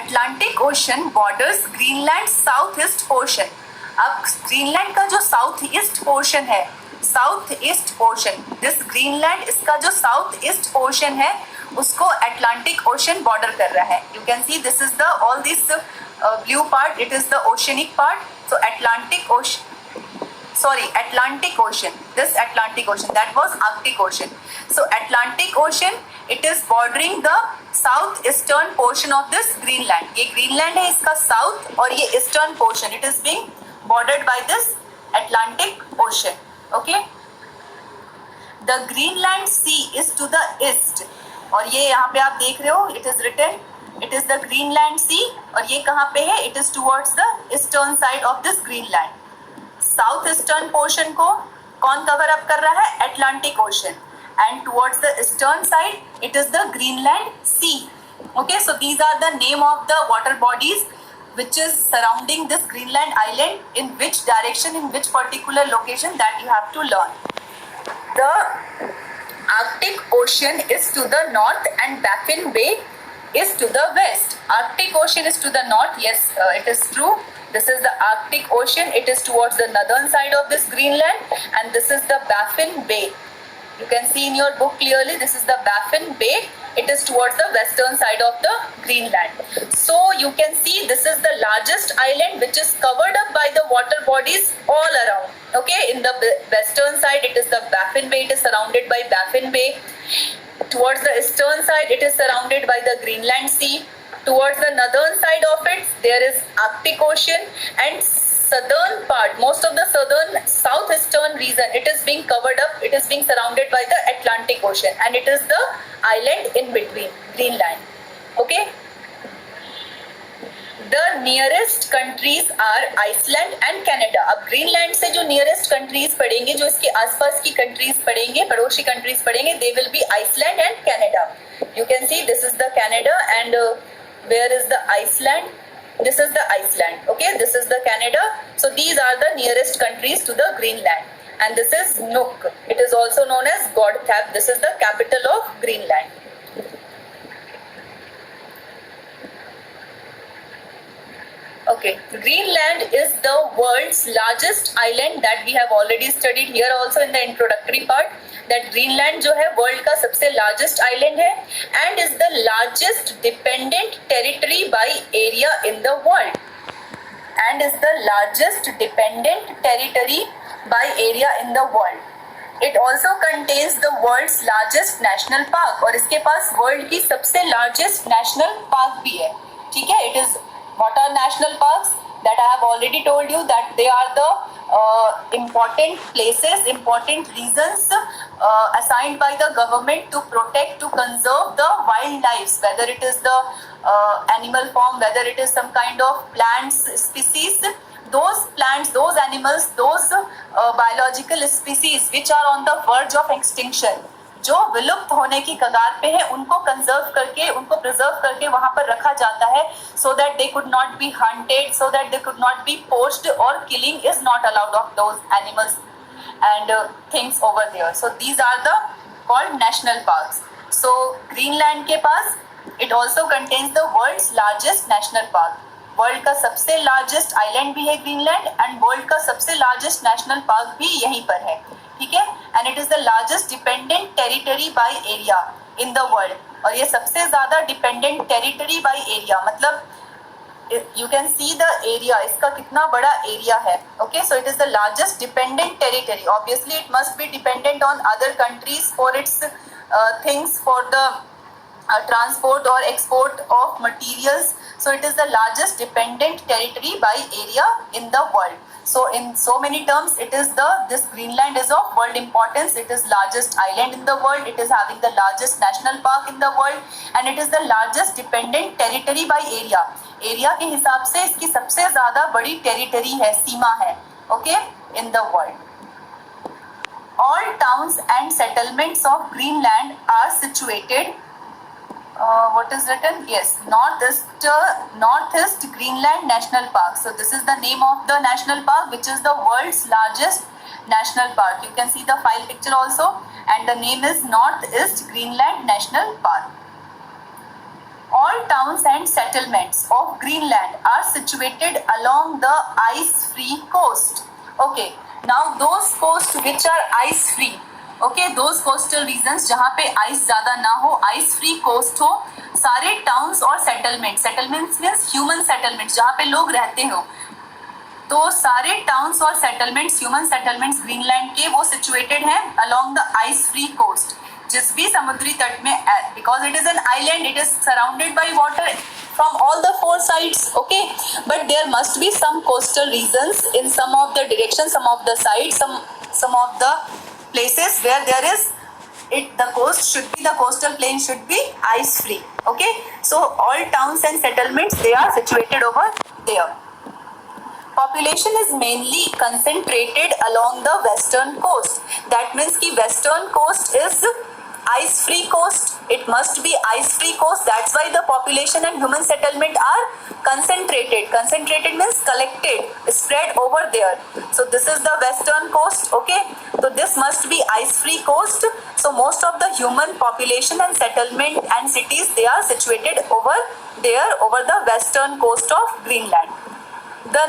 Atlantic Ocean borders Greenland's southeast portion. अब Greenland का जो साउथ ईस्ट पोर्शन है, south east portion, this Greenland, इसका जो साउथ ईस्ट पोर्शन है उसको अटलांटिक ओशन बॉर्डर कर रहा है. You can see this is the all this blue part, it is the oceanic part. So Atlantic Ocean, this Atlantic Ocean, that was Arctic Ocean. So Atlantic Ocean, it is bordering the southeastern portion of this Greenland. ये Greenland है, इसका south और ये eastern portion, it is being bordered by this Atlantic Ocean. Okay. The Greenland Sea is to the east. और ये यहाँ पे आप देख रहे हो, it is written, it is the Greenland Sea. और ये कहाँ पे है? It is towards the eastern side of this Greenland. South eastern portion को कौन कवर अप कर रहा है? Atlantic Ocean. And towards the eastern side it is the Greenland Sea. Okay, so these are the name of the water bodies which is surrounding this Greenland island, in which direction, in which particular location, that you have to learn. The Arctic Ocean is to the north and Baffin Bay is to the west. Arctic Ocean is to the north, yes, it is true. This is the Arctic Ocean, it is towards the northern side of this Greenland, and this is the Baffin Bay. You can see in your book clearly, this is the Baffin Bay, it is towards the western side of the Greenland. So you can see this is the largest island which is covered up by the water bodies all around. Okay, in the western side it is the Baffin Bay, it is surrounded by Baffin Bay. Towards the eastern side it is surrounded by the Greenland Sea. Towards the northern side of it there is Arctic Ocean, and southern part, most of the southern southeastern region, it is being covered up, it is being surrounded by the Atlantic Ocean, and it is the island in between, Greenland. Okay, the nearest countries are Iceland and Canada. अब Greenland से जो nearest countries पड़ेंगे, जो इसके आसपास की countries पड़ेंगे, पड़ोसी कंट्रीज पड़ेंगे, they will be Iceland and Canada. You can see this is the Canada, and where is the Iceland? This is the Iceland. Okay, this is the Canada. So these are the nearest countries to the Greenland, and this is Nuuk. It is also known as Godthab. This is the capital of Greenland. Okay, Greenland is the world's largest island, that we have already studied here also in the introductory part, that Greenland जो है world का सबसे largest island है, and is the largest dependent territory by area in the world, and is the largest dependent territory by area in the world. It also contains the world's largest national park, और इसके पास world की सबसे largest national park भी है. ठीक है, it is what are national parks? That I have already told you that they are the important places, important reasons assigned by the government to protect, to conserve the wildlife, whether it is the animal form, whether it is some kind of plants species. Those plants, those animals, those biological species which are on the verge of extinction, जो विलुप्त होने की कगार पे है, उनको conserve करके, उनको प्रिजर्व करके वहां पर रखा जाता है, so that they could not be hunted, so that they could not be poached, or killing is not allowed of those animals and things over there. So these are the called national parks. So Greenland के पास it also contains the world's largest national park. World का सबसे largest island भी है Greenland, and world का सबसे largest national park भी यहीं पर है. ठीक है, and it is the largest dependent territory by area in the world. और ये सबसे ज्यादा डिपेंडेंट टेरिटरी बाय एरिया, मतलब you can see the area, इसका कितना बड़ा एरिया है. Okay, so it is the largest dependent territory. Obviously it must be dependent on other countries for its things, for the transport or export of materials. So it is the largest dependent territory by area in the world. So in so many terms, it is this Greenland is of world importance. It is largest island in the world. It is having the largest national park in the world, and it is the largest dependent territory by area. Area के हिसाब से इसकी सबसे ज्यादा बड़ी territory है, सीमा है. Okay, in the world. All towns and settlements of Greenland are situated. What is written? Yes, Northeast Greenland National Park. So this is the name of the national park, which is the world's largest national park. You can see the file picture also, and the name is Northeast Greenland National Park. all towns and settlements of Greenland are situated along the ice-free coast. Okay, now those coasts which are ice-free, okay, those coastal regions जहाँ पे ice ज़्यादा ना हो, ice-free coast हो, सारे towns और settlements, settlements means human settlements, जहाँ पे लोग रहते हो, तो सारे टाउन्स और सेटलमेंट्स, ह्यूमन सेटलमेंट्स ग्रीनलैंड के वो सिचुएटेड हैं along the ice free coast, जिस भी समुद्री तट में, because it is an island, it is surrounded by water from all the four sides, okay, but there must be some coastal regions in some of the directions, some of the sides, some of the places where there is the coast should be, the coastal plain should be ice free, okay, so all towns and settlements, they are situated over there. Population is mainly concentrated along the western coast. That means कि western coast is ice-free coast. It must be ice-free coast. That's why the population and human settlement are concentrated. Concentrated means collected, spread over there. So this is the western coast. Okay. So this must be ice-free coast. So most of the human population and settlement and cities, they are situated over there, over the western coast of Greenland. The